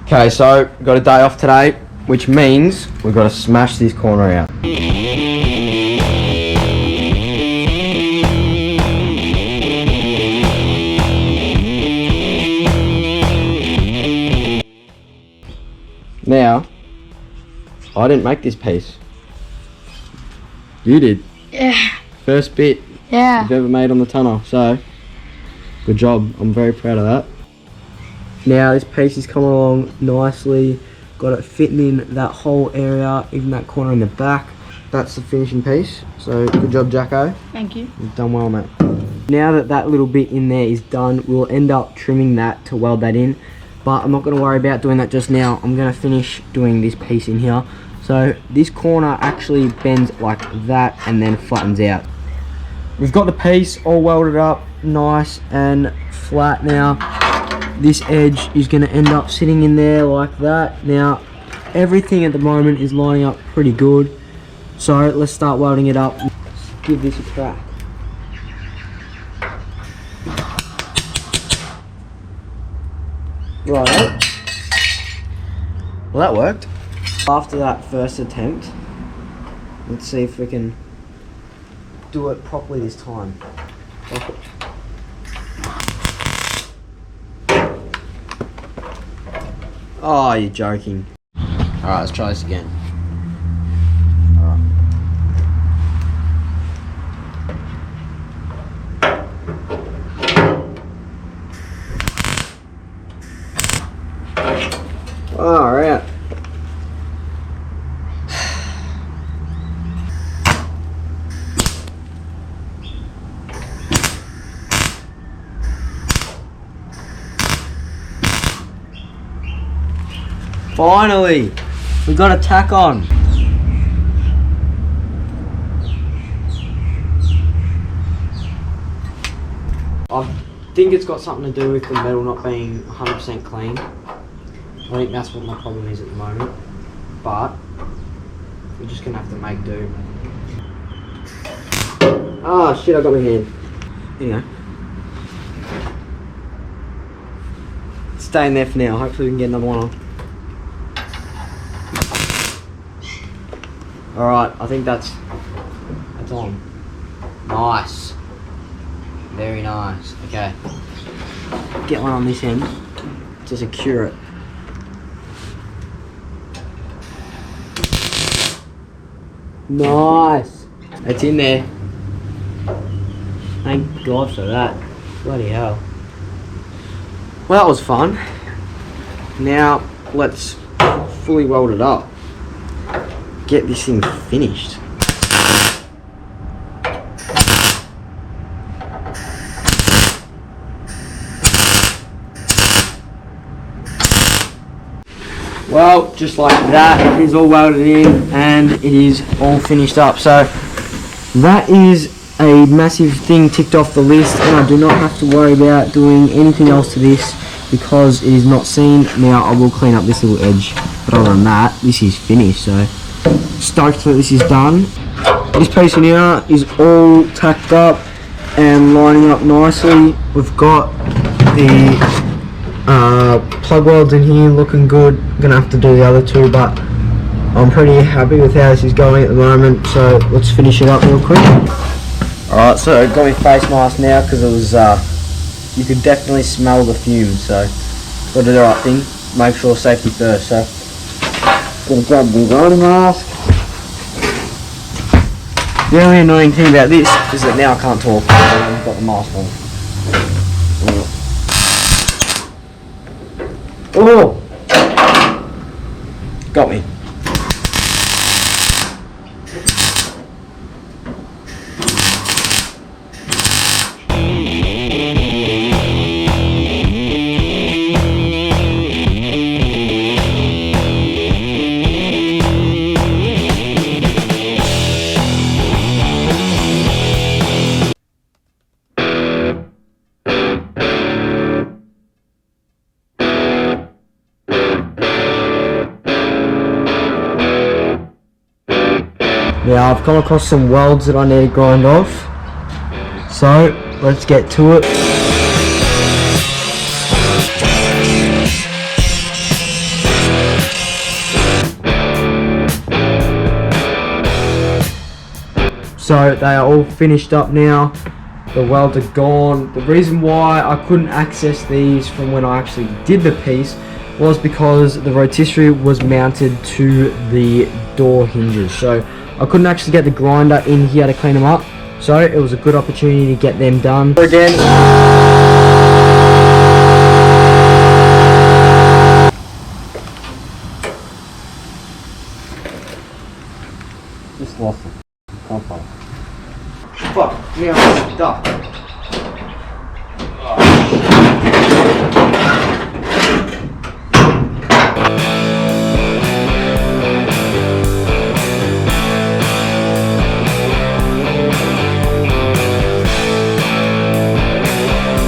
Okay, so got a day off today, which means we've got to smash this corner out. Now, I didn't make this piece. You did. Yeah. First bit Yeah. you've ever made on the tunnel, so good job. I'm very proud of that. Now this piece is coming along nicely. Got it fitting in that whole area, even that corner in the back. That's the finishing piece. So good job, Jacko. Thank you. You've done well, mate. Now that that little bit in there is done, we'll end up trimming that to weld that in. But I'm not going to worry about doing that just now. I'm going to finish doing this piece in here. So this corner actually bends like that and then flattens out. We've got the piece all welded up nice and flat now. This edge is going to end up sitting in there like that. Now everything at the moment is lining up pretty good. So let's start welding it up. Let's give this a crack. Right. Well, that worked. After that first attempt, let's see if we can do it properly this time. Oh, you're joking. Alright, let's try this again. Alright. Finally, we got a tack on. I think it's got something to do with the metal not being 100% clean. I think that's what my problem is at the moment. But we're just gonna have to make do. Ah, shit! I got my hand. Anyway, stay in there for now. Hopefully, we can get another one on. Alright, I think that's on. Nice. Very nice. Okay. Get one on this end to secure it. Nice. It's in there. Thank God for that. Bloody hell. Well, that was fun. Now, let's fully weld it up. Get this thing finished. Well, just like that, it is all welded in and it is all finished up. So that is a massive thing ticked off the list, and I do not have to worry about doing anything else to this because it is not seen. Now I will clean up this little edge, but other than that, this is finished. So stoked that this is done. This piece in here is all tacked up and lining up nicely. We've got the plug welds in here looking good. Gonna have to do the other two, but I'm pretty happy with how this is going at the moment. So let's finish it up real quick. Alright, so got my face mask now because it was you could definitely smell the fumes, so got to do the right thing. Make sure safety first. So gonna grab the riding mask. The only annoying thing about this is that now I can't talk. I've got the mask on. Oh! Got me. Now I've come across some welds that I need to grind off, so let's get to it. So they are all finished up now. The welds are gone. The reason why I couldn't access these from when I actually did the piece was because the rotisserie was mounted to the door hinges. So I couldn't actually get the grinder in here to clean them up. So it was a good opportunity to get them done. Again. Just lost it.